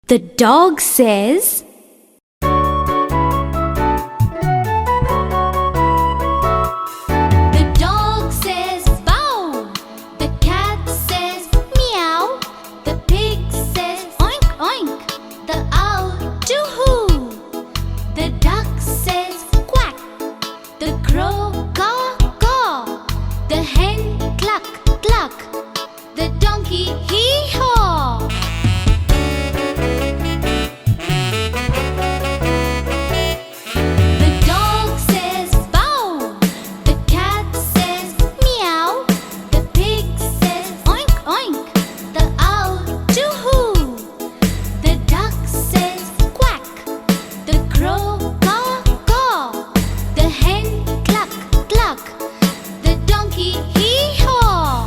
The dog says, the dog says bow, the cat says meow, the pig says oink oink, the owl doo-hoo, the duck says quack, the crow caw caw, the hen cluck cluck, the donkey hee-haw. The dog says bow, the cat says meow, the pig says oink oink, the owl doo-hoo, the duck says quack, the crow caw caw, the hen cluck cluck, the donkey hee-haw.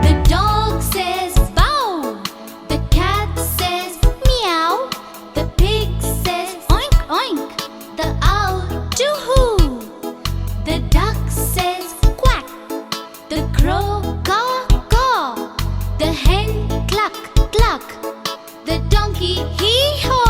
The dog says bow, the cat says meow, the pig says oink oink, the owl doo-hoo, the duck says quack, the crow caw caw, the hen cluck cluck, the donkey hee-haw.